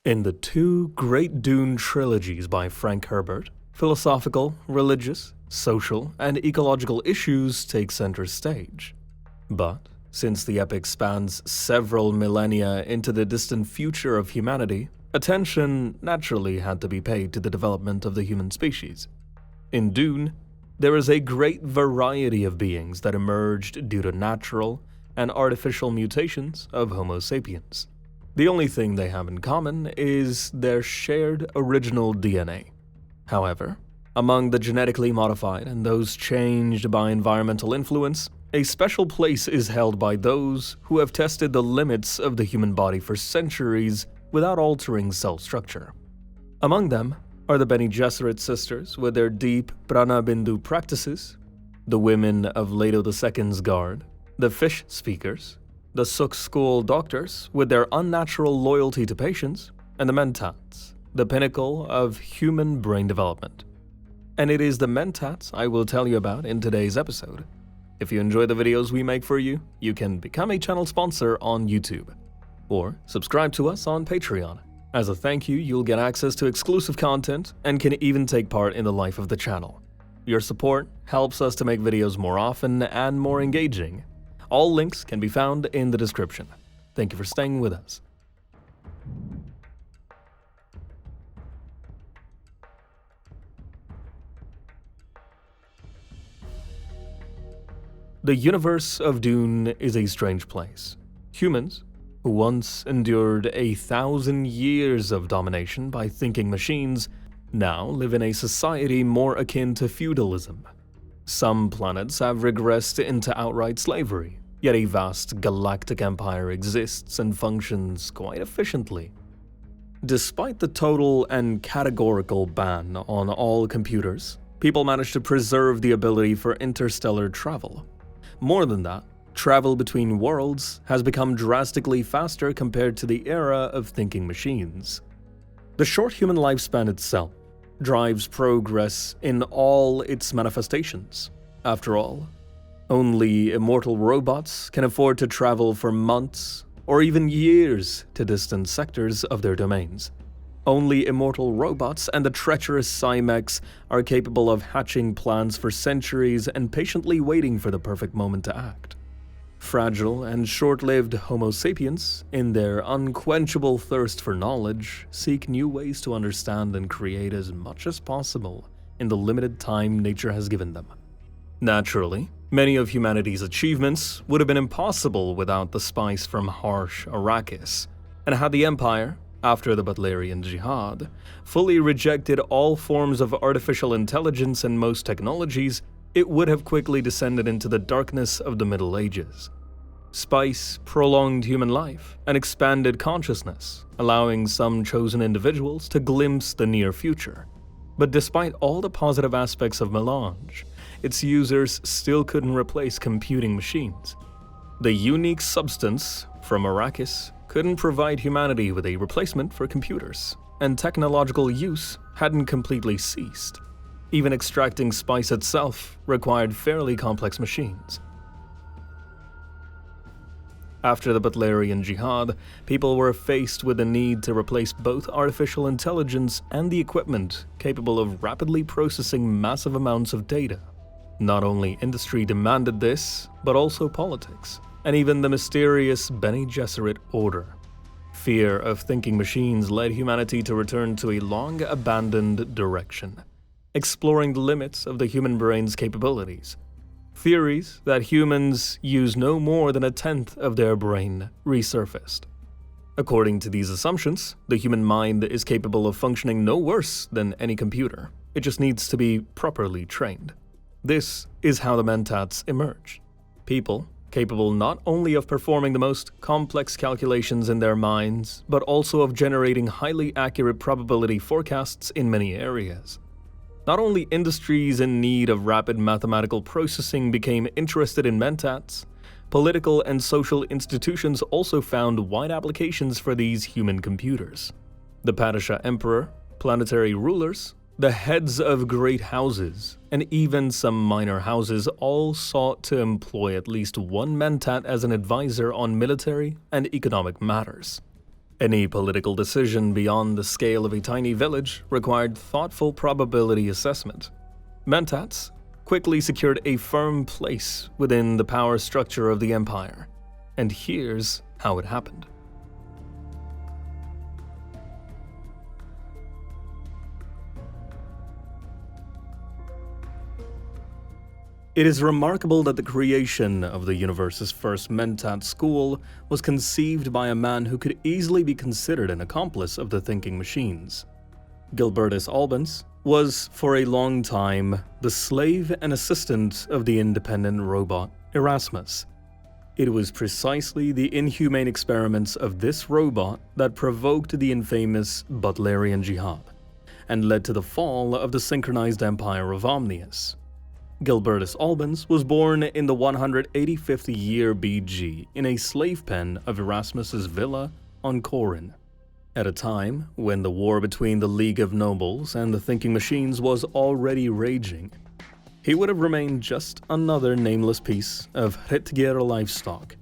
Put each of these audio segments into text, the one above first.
In the two great Dune trilogies by Frank Herbert, philosophical, religious, social, and ecological issues take center stage. But since the epic spans several millennia into the distant future of humanity, attention naturally had to be paid to the development of the human species. In Dune, there is a great variety of beings that emerged due to natural and artificial mutations of Homo sapiens. The only thing they have in common is their shared original DNA. However, among the genetically modified and those changed by environmental influence, a special place is held by those who have tested the limits of the human body for centuries without altering cell structure. Among them are the Bene Gesserit sisters with their deep prana bindu practices, the women of Leto II's guard, the fish speakers, the Suk school doctors with their unnatural loyalty to patients, and the Mentats, the pinnacle of human brain development. And it is the Mentats I will tell you about in today's episode. If you enjoy the videos we make for you, you can become a channel sponsor on YouTube, or subscribe to us on Patreon. As a thank you, you'll get access to exclusive content and can even take part in the life of the channel. Your support helps us to make videos more often and more engaging. All links can be found in the description. Thank you for staying with us. The universe of Dune is a strange place. Humans, who once endured 1,000 years of domination by thinking machines, now live in a society more akin to feudalism. Some planets have regressed into outright slavery, yet a vast galactic empire exists and functions quite efficiently. Despite the total and categorical ban on all computers, people manage to preserve the ability for interstellar travel. More than that, travel between worlds has become drastically faster compared to the era of thinking machines. The short human lifespan itself drives progress in all its manifestations. After all, only immortal robots can afford to travel for months or even years to distant sectors of their domains. Only immortal robots and the treacherous Cymex are capable of hatching plans for centuries and patiently waiting for the perfect moment to act. Fragile and short-lived Homo sapiens, in their unquenchable thirst for knowledge, seek new ways to understand and create as much as possible in the limited time nature has given them. Naturally, many of humanity's achievements would have been impossible without the spice from harsh Arrakis, and had the Empire, after the Butlerian Jihad, fully rejected all forms of artificial intelligence and most technologies, it would have quickly descended into the darkness of the Middle Ages. Spice prolonged human life and expanded consciousness, allowing some chosen individuals to glimpse the near future. But despite all the positive aspects of melange, its users still couldn't replace computing machines. The unique substance from Arrakis couldn't provide humanity with a replacement for computers, and technological use hadn't completely ceased. Even extracting spice itself required fairly complex machines. After the Butlerian Jihad, people were faced with the need to replace both artificial intelligence and the equipment capable of rapidly processing massive amounts of data. Not only industry demanded this, but also politics, and even the mysterious Bene Gesserit order. Fear of thinking machines led humanity to return to a long-abandoned direction, exploring the limits of the human brain's capabilities. Theories that humans use no more than 1/10 of their brain resurfaced. According to these assumptions, the human mind is capable of functioning no worse than any computer. It just needs to be properly trained. This is how the Mentats emerged. People capable not only of performing the most complex calculations in their minds, but also of generating highly accurate probability forecasts in many areas. Not only industries in need of rapid mathematical processing became interested in Mentats, political and social institutions also found wide applications for these human computers. The Padishah Emperor, planetary rulers, the heads of great houses, and even some minor houses all sought to employ at least one Mentat as an advisor on military and economic matters. Any political decision beyond the scale of a tiny village required thoughtful probability assessment. Mentats quickly secured a firm place within the power structure of the empire. And here's how it happened. It is remarkable that the creation of the universe's first Mentat school was conceived by a man who could easily be considered an accomplice of the thinking machines. Gilbertus Albans was, for a long time, the slave and assistant of the independent robot Erasmus. It was precisely the inhumane experiments of this robot that provoked the infamous Butlerian Jihad, and led to the fall of the synchronized empire of Omnius. Gilbertus Albans was born in the 185th year BG in a slave pen of Erasmus's villa on Corin, at a time when the war between the League of Nobles and the thinking machines was already raging. He would have remained just another nameless piece of Hritgir livestock,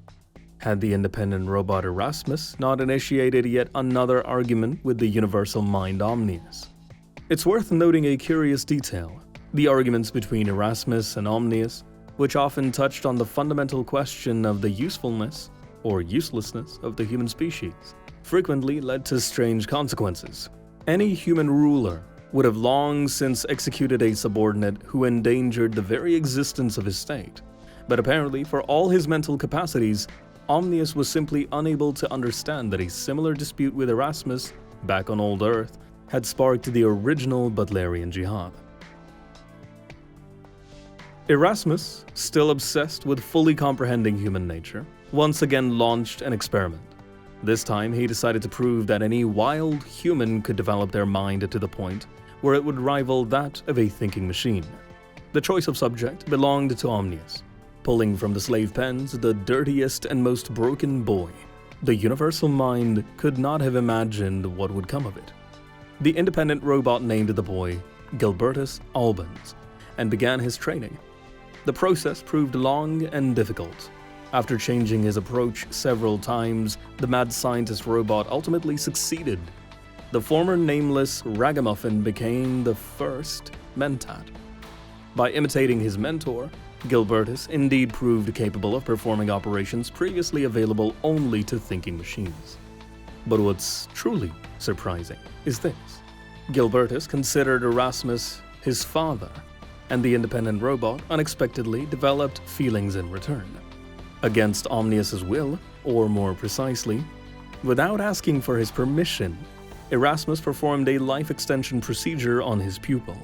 had the independent robot Erasmus not initiated yet another argument with the universal mind Omnius. It's worth noting a curious detail. The arguments between Erasmus and Omnius, which often touched on the fundamental question of the usefulness or uselessness of the human species, frequently led to strange consequences. Any human ruler would have long since executed a subordinate who endangered the very existence of his state. But apparently, for all his mental capacities, Omnius was simply unable to understand that a similar dispute with Erasmus, back on old Earth, had sparked the original Butlerian Jihad. Erasmus, still obsessed with fully comprehending human nature, once again launched an experiment. This time, he decided to prove that any wild human could develop their mind to the point where it would rival that of a thinking machine. The choice of subject belonged to Omnius, pulling from the slave pens the dirtiest and most broken boy. The universal mind could not have imagined what would come of it. The independent robot named the boy Gilbertus Albans and began his training. The process proved long and difficult. After changing his approach several times, the mad scientist robot ultimately succeeded. The former nameless ragamuffin became the first Mentat. By imitating his mentor, Gilbertus indeed proved capable of performing operations previously available only to thinking machines. But what's truly surprising is this. Gilbertus considered Erasmus his father, and the independent robot unexpectedly developed feelings in return. Against Omnius's will, or more precisely, without asking for his permission, Erasmus performed a life extension procedure on his pupil.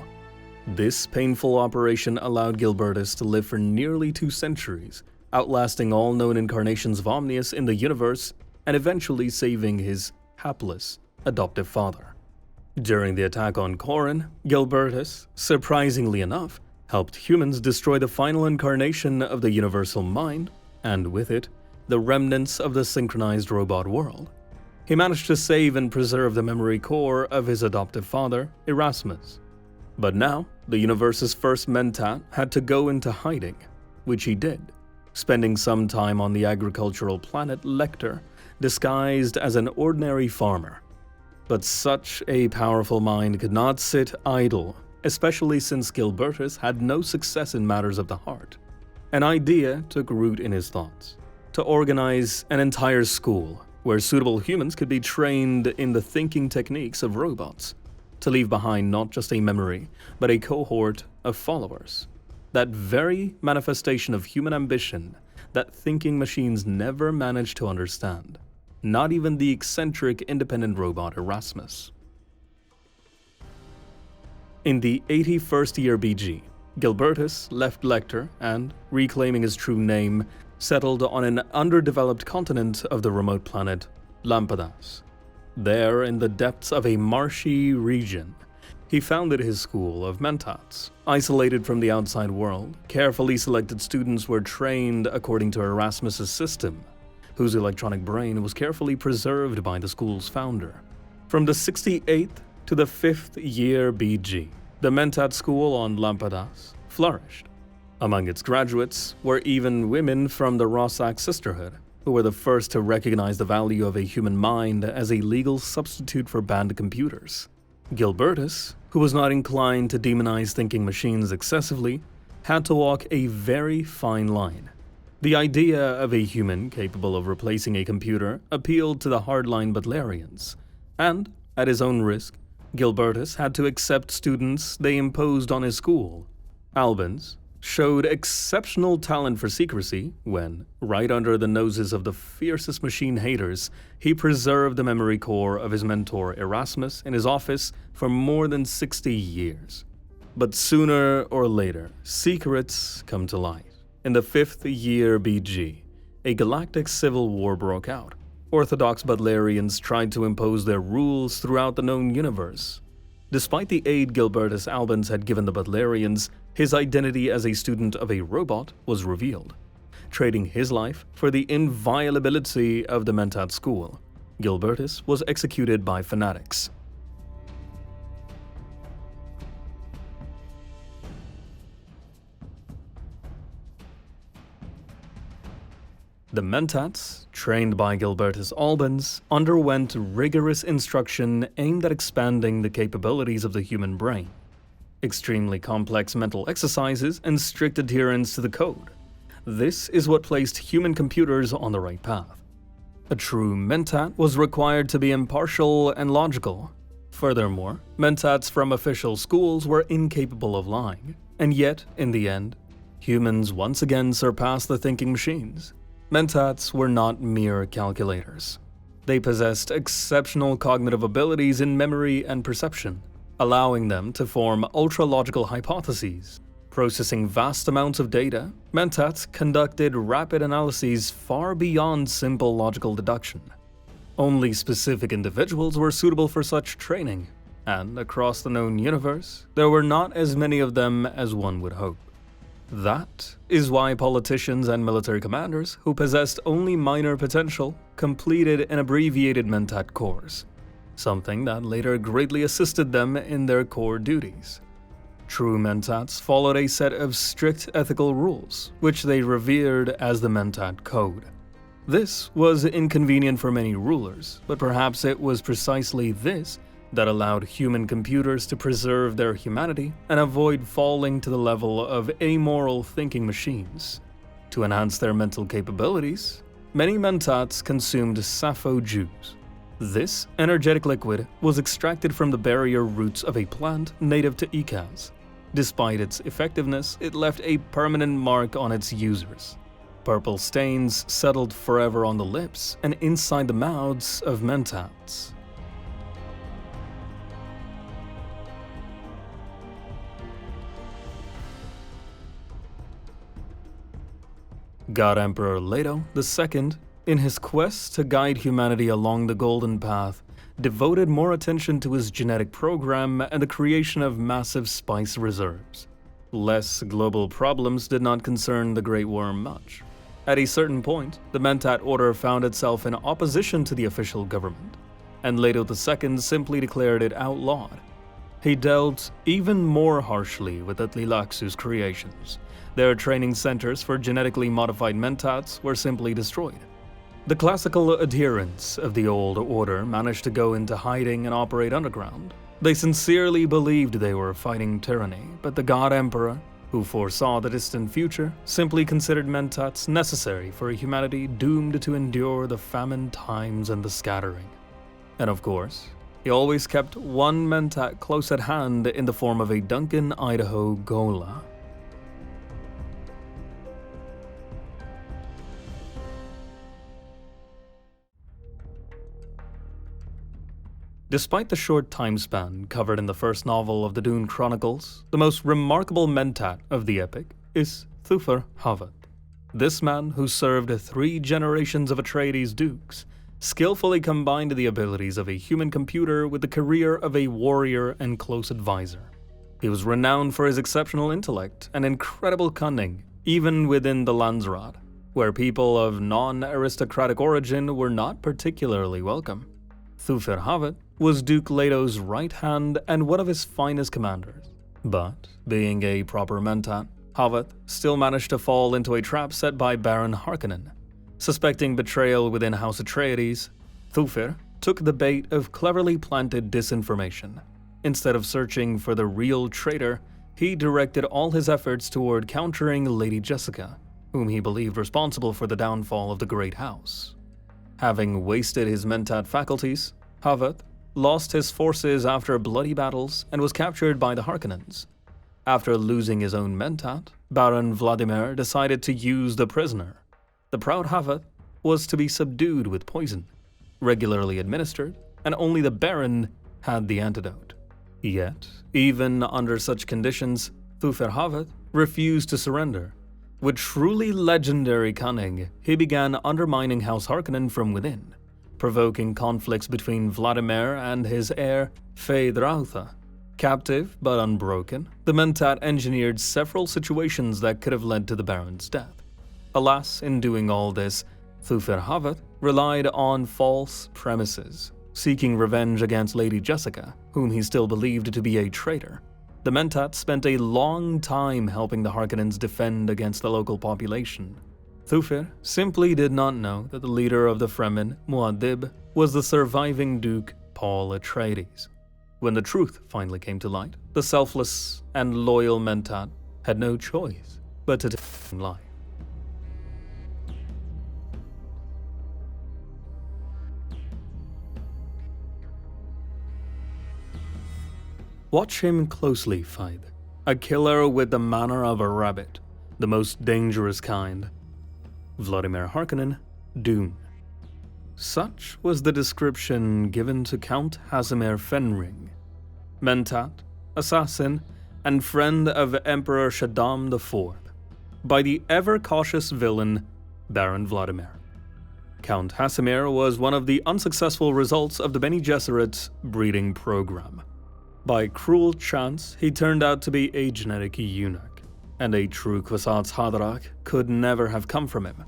This painful operation allowed Gilbertus to live for nearly 2 centuries, outlasting all known incarnations of Omnius in the universe and eventually saving his hapless adoptive father. During the attack on Corin, Gilbertus, surprisingly enough, helped humans destroy the final incarnation of the universal mind, and with it, the remnants of the synchronized robot world. He managed to save and preserve the memory core of his adoptive father, Erasmus. But now, the universe's first Mentat had to go into hiding, which he did, spending some time on the agricultural planet Lecter, disguised as an ordinary farmer. But such a powerful mind could not sit idle, especially since Gilbertus had no success in matters of the heart. An idea took root in his thoughts: to organize an entire school where suitable humans could be trained in the thinking techniques of robots, to leave behind not just a memory, but a cohort of followers. That very manifestation of human ambition that thinking machines never managed to understand. Not even the eccentric independent robot Erasmus. In the 81st year BG, Gilbertus left Lecter and, reclaiming his true name, settled on an underdeveloped continent of the remote planet Lampadas. There, in the depths of a marshy region, he founded his school of Mentats. Isolated from the outside world, carefully selected students were trained according to Erasmus's system, whose electronic brain was carefully preserved by the school's founder. From the 68th to the 5th year BG, the Mentat school on Lampadas flourished. Among its graduates were even women from the Rossack sisterhood, who were the first to recognize the value of a human mind as a legal substitute for banned computers. Gilbertus, who was not inclined to demonize thinking machines excessively, had to walk a very fine line. The idea of a human capable of replacing a computer appealed to the hardline Butlerians, and, at his own risk, Gilbertus had to accept students they imposed on his school. Albans showed exceptional talent for secrecy when, right under the noses of the fiercest machine haters, he preserved the memory core of his mentor Erasmus in his office for more than 60 years. But sooner or later, secrets come to light. In the 5th year BG, a galactic civil war broke out. Orthodox Butlerians tried to impose their rules throughout the known universe. Despite the aid Gilbertus Albans had given the Butlerians, his identity as a student of a robot was revealed. Trading his life for the inviolability of the Mentat school, Gilbertus was executed by fanatics. The Mentats, trained by Gilbertus Albans, underwent rigorous instruction aimed at expanding the capabilities of the human brain. Extremely complex mental exercises and strict adherence to the code. This is what placed human computers on the right path. A true Mentat was required to be impartial and logical. Furthermore, Mentats from official schools were incapable of lying. And yet, in the end, humans once again surpassed the thinking machines. Mentats were not mere calculators. They possessed exceptional cognitive abilities in memory and perception, allowing them to form ultra-logical hypotheses. Processing vast amounts of data, Mentats conducted rapid analyses far beyond simple logical deduction. Only specific individuals were suitable for such training, and across the known universe, there were not as many of them as one would hope. That is why politicians and military commanders who possessed only minor potential completed an abbreviated Mentat course, something that later greatly assisted them in their core duties. True Mentats followed a set of strict ethical rules, which they revered as the Mentat Code. This was inconvenient for many rulers, but perhaps it was precisely this that allowed human computers to preserve their humanity and avoid falling to the level of amoral thinking machines. To enhance their mental capabilities, many Mentats consumed sappho juice. This energetic liquid was extracted from the barrier roots of a plant native to Ikaz. Despite its effectiveness, it left a permanent mark on its users. Purple stains settled forever on the lips and inside the mouths of Mentats. God Emperor Leto II, in his quest to guide humanity along the Golden Path, devoted more attention to his genetic program and the creation of massive spice reserves. Less global problems did not concern the Great Worm much. At a certain point, the Mentat Order found itself in opposition to the official government, and Leto II simply declared it outlawed. He dealt even more harshly with the Tlilaxu's creations. Their training centers for genetically modified Mentats were simply destroyed. The classical adherents of the old order managed to go into hiding and operate underground. They sincerely believed they were fighting tyranny, but the God Emperor, who foresaw the distant future, simply considered Mentats necessary for a humanity doomed to endure the famine times and the scattering. And of course, he always kept one Mentat close at hand in the form of a Duncan, Idaho Ghola. Despite the short time span covered in the first novel of the Dune Chronicles, the most remarkable Mentat of the epic is Thufir Hawat. This man, who served 3 generations of Atreides dukes, skillfully combined the abilities of a human computer with the career of a warrior and close advisor. He was renowned for his exceptional intellect and incredible cunning, even within the Landsraad, where people of non-aristocratic origin were not particularly welcome. Thufir Hawat was Duke Leto's right hand and one of his finest commanders. But, being a proper Mentat, Hawat still managed to fall into a trap set by Baron Harkonnen. Suspecting betrayal within House Atreides, Thufir took the bait of cleverly planted disinformation. Instead of searching for the real traitor, he directed all his efforts toward countering Lady Jessica, whom he believed responsible for the downfall of the Great House. Having wasted his Mentat faculties, Hawat lost his forces after bloody battles and was captured by the Harkonnens. After losing his own Mentat, Baron Vladimir decided to use the prisoner. The proud Hawat was to be subdued with poison, regularly administered, and only the Baron had the antidote. Yet, even under such conditions, Thufir Hawat refused to surrender. With truly legendary cunning, he began undermining House Harkonnen from within, provoking conflicts between Vladimir and his heir, Feyd-Rautha. Captive but unbroken, the Mentat engineered several situations that could have led to the Baron's death. Alas, in doing all this, Thufir Hawat relied on false premises, seeking revenge against Lady Jessica, whom he still believed to be a traitor. The Mentat spent a long time helping the Harkonnens defend against the local population. Thufir simply did not know that the leader of the Fremen, Muad'Dib, was the surviving Duke Paul Atreides. When the truth finally came to light, the selfless and loyal Mentat had no choice but to take life. Watch him closely, Feyd. A killer with the manner of a rabbit, the most dangerous kind. Vladimir Harkonnen, Dune. Such was the description given to Count Hasimir Fenring, Mentat, assassin, and friend of Emperor Shaddam IV, by the ever-cautious villain Baron Vladimir. Count Hasimir was one of the unsuccessful results of the Bene Gesserit's breeding program. By cruel chance, he turned out to be a genetic eunuch, and a true Kwisatz Haderach could never have come from him.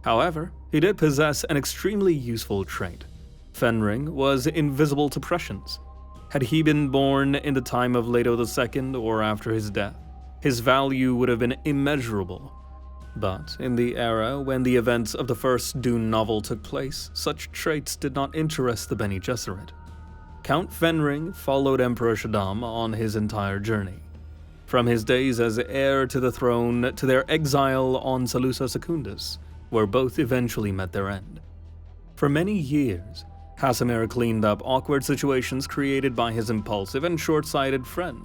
However, he did possess an extremely useful trait. Fenring was invisible to Prussians. Had he been born in the time of Leto II or after his death, his value would have been immeasurable. But in the era when the events of the first Dune novel took place, such traits did not interest the Bene Gesserit. Count Fenring followed Emperor Shaddam on his entire journey, from his days as heir to the throne to their exile on Salusa Secundus, where both eventually met their end. For many years, Hasimir cleaned up awkward situations created by his impulsive and short-sighted friend.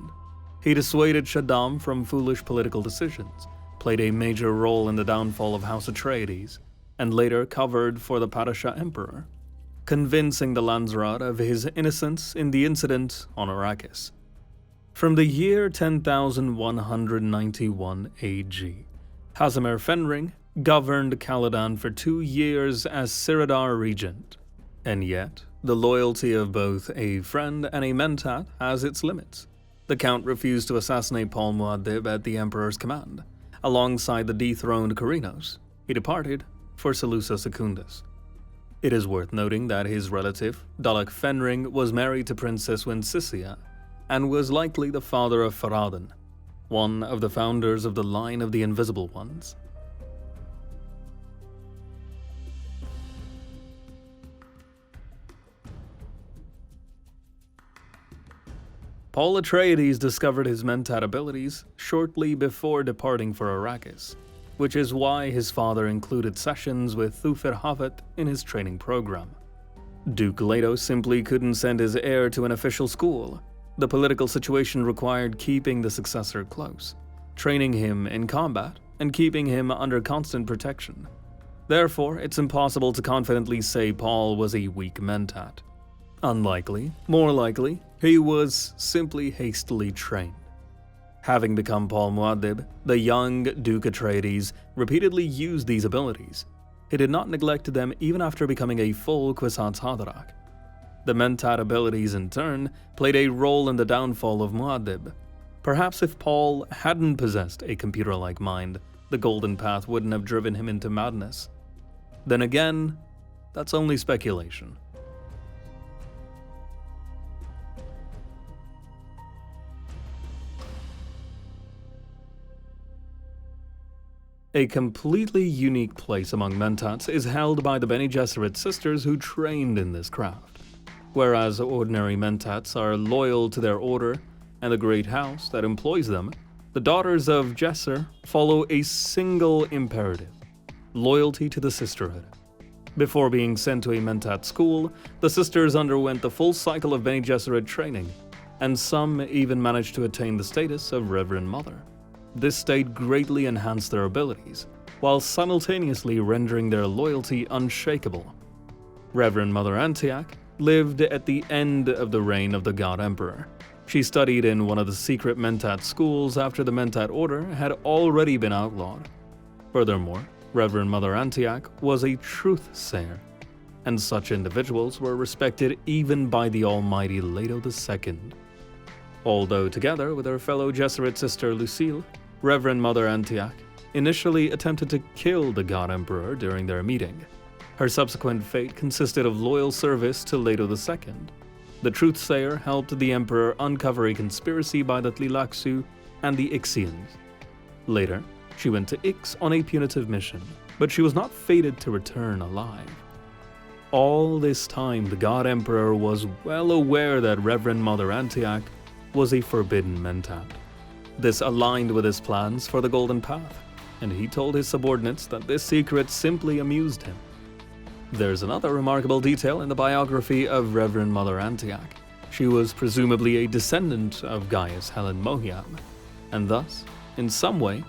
He dissuaded Shaddam from foolish political decisions, played a major role in the downfall of House Atreides, and later covered for the Padishah Emperor, convincing the Landsraad of his innocence in the incident on Arrakis. From the year 10,191 AG, Hasimir Fenring governed Caladan for 2 years as Siradar regent. And yet, the loyalty of both a friend and a Mentat has its limits. The Count refused to assassinate Paul Muad'Dib at the Emperor's command. Alongside the dethroned Corrinos, he departed for Salusa Secundus. It is worth noting that his relative, Dalek Fenring, was married to Princess Winsisia, and was likely the father of Farad'n, one of the founders of the line of the Invisible Ones. Paul Atreides discovered his Mentat abilities shortly before departing for Arrakis, which is why his father included sessions with Thufir Hawat in his training program. Duke Leto simply couldn't send his heir to an official school. The political situation required keeping the successor close, training him in combat, and keeping him under constant protection. Therefore, it's impossible to confidently say Paul was a weak Mentat. Unlikely, more likely, he was simply hastily trained. Having become Paul Muad'Dib, the young Duke Atreides repeatedly used these abilities. He did not neglect them even after becoming a full Kwisatz Haderach. The Mentat abilities, in turn, played a role in the downfall of Muad'Dib. Perhaps if Paul hadn't possessed a computer-like mind, the Golden Path wouldn't have driven him into madness. Then again, that's only speculation. A completely unique place among Mentats is held by the Bene Gesserit sisters who trained in this craft. Whereas ordinary Mentats are loyal to their order and the great house that employs them, the daughters of Gesser follow a single imperative: loyalty to the sisterhood. Before being sent to a Mentat school, the sisters underwent the full cycle of Bene Gesserit training, and some even managed to attain the status of Reverend Mother. This state greatly enhanced their abilities, while simultaneously rendering their loyalty unshakable. Reverend Mother Antioch lived at the end of the reign of the God Emperor. She studied in one of the secret Mentat schools after the Mentat order had already been outlawed. Furthermore, Reverend Mother Antioch was a truth-sayer, and such individuals were respected even by the almighty Leto II. Although together with her fellow Gesserit sister Lucille, Reverend Mother Antioch initially attempted to kill the God Emperor during their meeting. Her subsequent fate consisted of loyal service to Leto II. The truth-sayer helped the Emperor uncover a conspiracy by the Tleilaxu and the Ixians. Later, she went to Ix on a punitive mission, but she was not fated to return alive. All this time, the God Emperor was well aware that Reverend Mother Antioch was a forbidden Mentat. This aligned with his plans for the Golden Path, and he told his subordinates that this secret simply amused him. There's another remarkable detail in the biography of Reverend Mother Antioch. She was presumably a descendant of Gaius Helen Mohiam, and thus, in some way,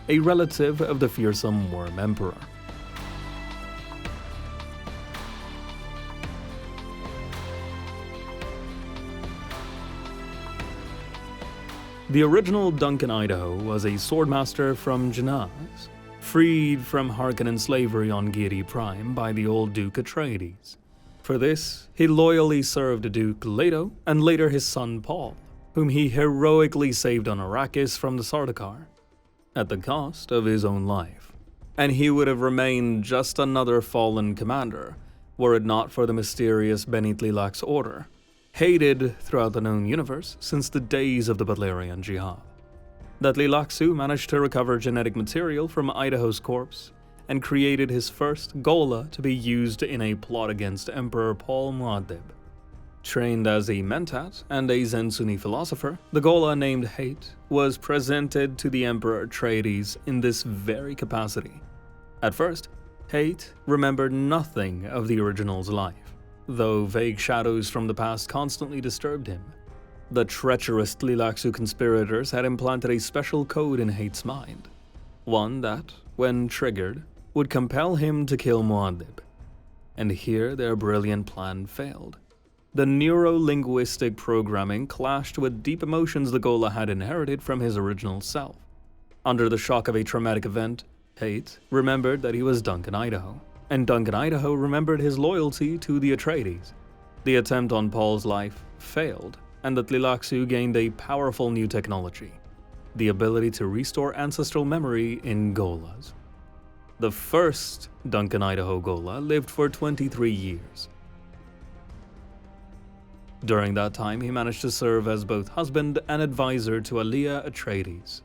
a relative of the fearsome Worm Emperor. The original Duncan Idaho was a swordmaster from Janaz, freed from Harkonnen slavery on Giedi Prime by the old Duke Atreides. For this, he loyally served Duke Leto and later his son Paul, whom he heroically saved on Arrakis from the Sardaukar, at the cost of his own life. And he would have remained just another fallen commander, were it not for the mysterious Bene Tleilax order, hated throughout the known universe since the days of the Butlerian Jihad. The Tleilaxu managed to recover genetic material from Idaho's corpse and created his first Ghola to be used in a plot against Emperor Paul Muad'Dib. Trained as a Mentat and a Zen-Sunni philosopher, the Ghola named Hate was presented to the Emperor Atreides in this very capacity. At first, Hate remembered nothing of the original's life, though vague shadows from the past constantly disturbed him. The treacherous Tleilaxu conspirators had implanted a special code in Hate's mind, one that, when triggered, would compel him to kill Muad'Dib. And here their brilliant plan failed. The neuro-linguistic programming clashed with deep emotions the Ghola had inherited from his original self. Under the shock of a traumatic event, Hate remembered that he was Duncan Idaho, and Duncan Idaho remembered his loyalty to the Atreides. The attempt on Paul's life failed, and the Tleilaxu gained a powerful new technology: the ability to restore ancestral memory in Gholas. The first Duncan Idaho Ghola lived for 23 years. During that time, he managed to serve as both husband and advisor to Alia Atreides.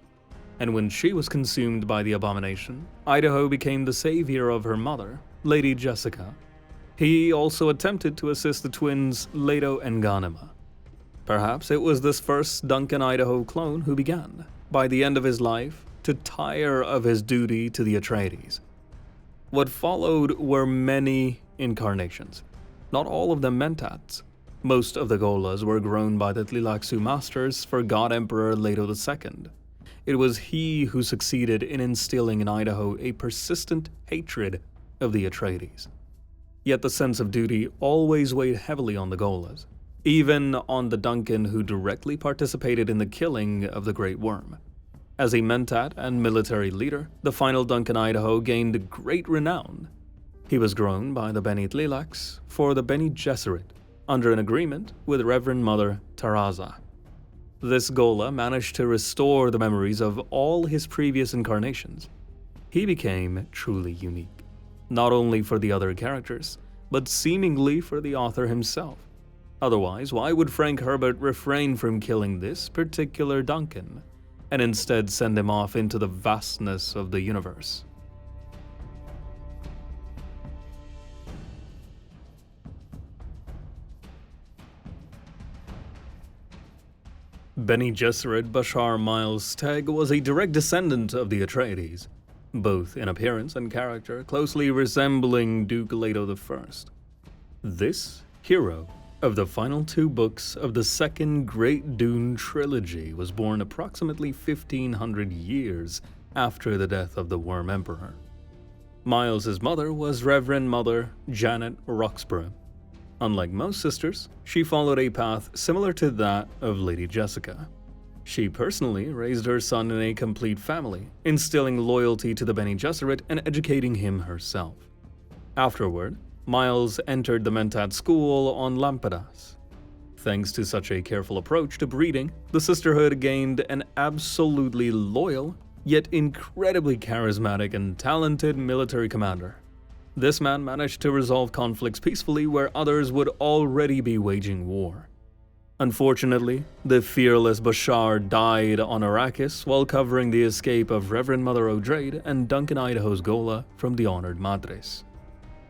And when she was consumed by the abomination, Idaho became the savior of her mother, Lady Jessica. He also attempted to assist the twins Leto and Ghanima. Perhaps it was this first Duncan Idaho clone who began, by the end of his life, to tire of his duty to the Atreides. What followed were many incarnations, not all of them Mentats. Most of the Gholas were grown by the Tleilaxu masters for God Emperor Leto II. It was he who succeeded in instilling in Idaho a persistent hatred of the Atreides. Yet the sense of duty always weighed heavily on the Gholas, even on the Duncan who directly participated in the killing of the Great Worm. As a Mentat and military leader, the final Duncan Idaho gained great renown. He was grown by the Bene Tleilax for the Bene Gesserit, under an agreement with Reverend Mother Taraza. This Ghola managed to restore the memories of all his previous incarnations. He became truly unique, not only for the other characters, but seemingly for the author himself. Otherwise, why would Frank Herbert refrain from killing this particular Duncan, and instead send him off into the vastness of the universe? Bene Gesserit Bashar Miles Teg was a direct descendant of the Atreides, both in appearance and character closely resembling Duke Leto I. This hero of the final two books of the second Great Dune trilogy was born approximately 1500 years after the death of the Worm Emperor. Miles's mother was Reverend Mother Janet Roxburgh. Unlike most sisters, she followed a path similar to that of Lady Jessica. She personally raised her son in a complete family, instilling loyalty to the Bene Gesserit and educating him herself. Afterward, Miles entered the Mentat school on Lampadas. Thanks to such a careful approach to breeding, the sisterhood gained an absolutely loyal, yet incredibly charismatic and talented military commander. This man managed to resolve conflicts peacefully where others would already be waging war. Unfortunately, the fearless Bashar died on Arrakis while covering the escape of Reverend Mother Atreides and Duncan Idaho's Ghola from the Honored Madres.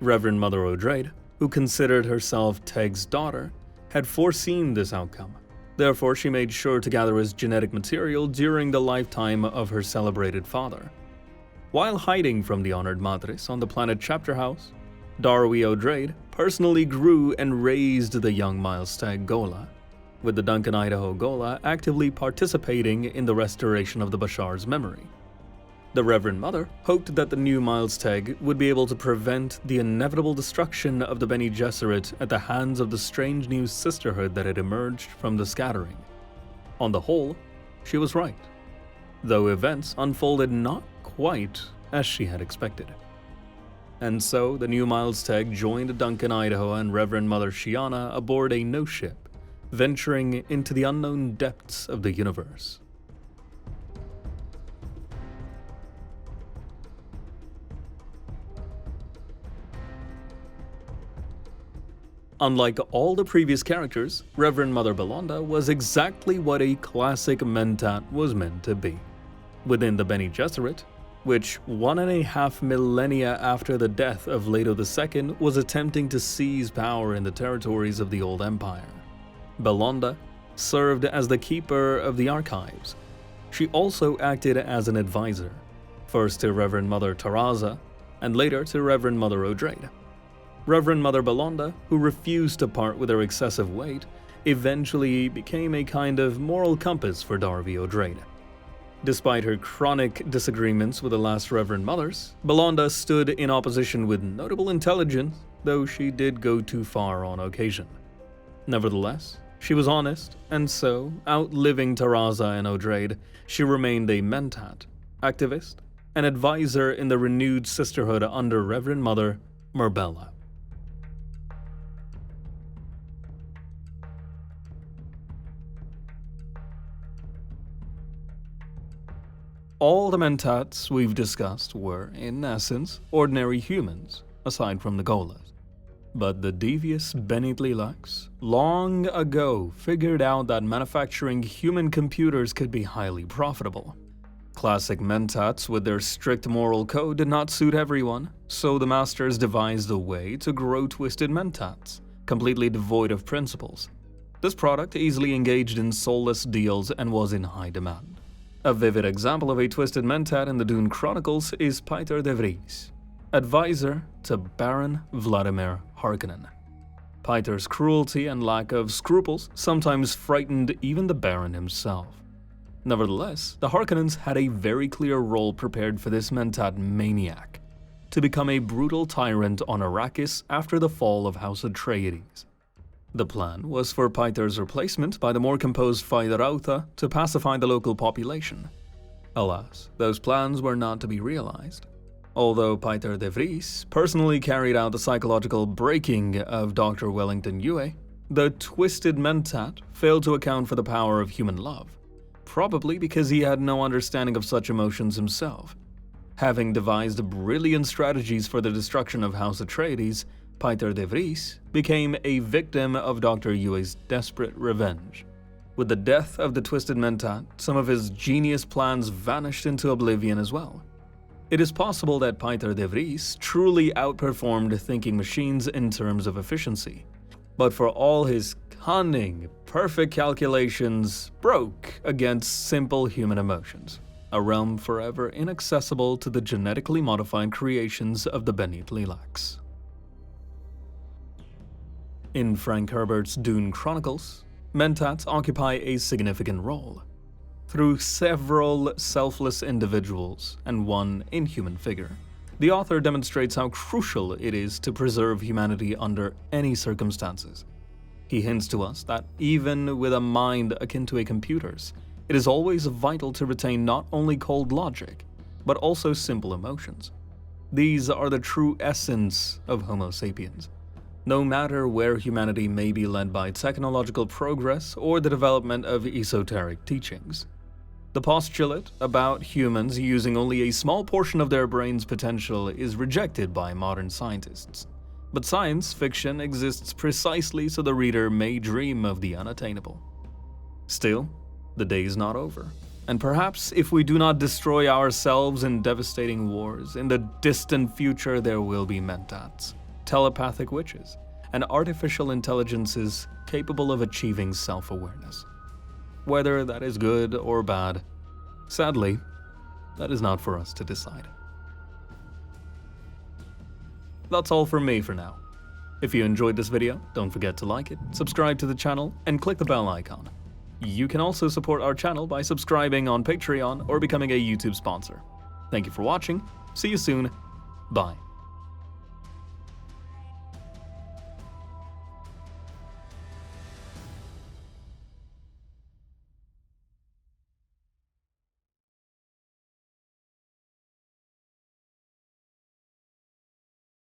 Reverend Mother Atreides, who considered herself Teg's daughter, had foreseen this outcome. Therefore, she made sure to gather his genetic material during the lifetime of her celebrated father. While hiding from the Honored Madres on the planet Chapter House, Darwi Atreides personally grew and raised the young Miles Teg Ghola, with the Duncan Idaho Ghola actively participating in the restoration of the Bashar's memory. The Reverend Mother hoped that the new Miles Teg would be able to prevent the inevitable destruction of the Bene Gesserit at the hands of the strange new sisterhood that had emerged from the scattering. On the whole, she was right, though events unfolded not quite as she had expected. And so, the new Miles Teg joined Duncan Idaho and Reverend Mother Shiana aboard a no ship, venturing into the unknown depths of the universe. Unlike all the previous characters, Reverend Mother Belonda was exactly what a classic Mentat was meant to be. Within the Bene Gesserit, which 1.5 millennia after the death of Leto II was attempting to seize power in the territories of the Old Empire, Belonda served as the keeper of the archives. She also acted as an advisor, first to Reverend Mother Taraza, and later to Reverend Mother Atreides. Reverend Mother Belonda, who refused to part with her excessive weight, eventually became a kind of moral compass for Darwi Atreides. Despite her chronic disagreements with the last Reverend Mothers, Belonda stood in opposition with notable intelligence, though she did go too far on occasion. Nevertheless, she was honest, and so, outliving Taraza and Atreides, she remained a Mentat, activist, and advisor in the renewed sisterhood under Reverend Mother Marbella. All the Mentats we've discussed were, in essence, ordinary humans, aside from the Gholas. But the devious Bene Tlilax long ago figured out that manufacturing human computers could be highly profitable. Classic Mentats with their strict moral code did not suit everyone, so the masters devised a way to grow twisted Mentats, completely devoid of principles. This product easily engaged in soulless deals and was in high demand. A vivid example of a twisted Mentat in the Dune Chronicles is Piter de Vries, advisor to Baron Vladimir Harkonnen. Piter's cruelty and lack of scruples sometimes frightened even the Baron himself. Nevertheless, the Harkonnens had a very clear role prepared for this Mentat maniac, to become a brutal tyrant on Arrakis after the fall of House Atreides. The plan was for Piter's replacement by the more composed Feyd-Rautha to pacify the local population. Alas, those plans were not to be realized. Although Piter de Vries personally carried out the psychological breaking of Dr. Wellington Yueh, the twisted Mentat failed to account for the power of human love, probably because he had no understanding of such emotions himself. Having devised brilliant strategies for the destruction of House Atreides, Piter de Vries became a victim of Dr. Yueh's desperate revenge. With the death of the twisted Mentat, some of his genius plans vanished into oblivion as well. It is possible that Piter de Vries truly outperformed thinking machines in terms of efficiency. but for all his cunning, perfect calculations, broke against simple human emotions, a realm forever inaccessible to the genetically modified creations of the Bene Lilacs. In Frank Herbert's Dune Chronicles, Mentats occupy a significant role. Through several selfless individuals and one inhuman figure, the author demonstrates how crucial it is to preserve humanity under any circumstances. He hints to us that even with a mind akin to a computer's, it is always vital to retain not only cold logic, but also simple emotions. These are the true essence of Homo sapiens, no matter where humanity may be led by technological progress or the development of esoteric teachings. The postulate about humans using only a small portion of their brain's potential is rejected by modern scientists. But science fiction exists precisely so the reader may dream of the unattainable. Still, the day is not over, and perhaps if we do not destroy ourselves in devastating wars, in the distant future there will be Mentats, telepathic witches, and artificial intelligences capable of achieving self-awareness. Whether that is good or bad, sadly, that is not for us to decide. That's all from me for now. If you enjoyed this video, don't forget to like it, subscribe to the channel, and click the bell icon. You can also support our channel by subscribing on Patreon or becoming a YouTube sponsor. Thank you for watching, see you soon, bye.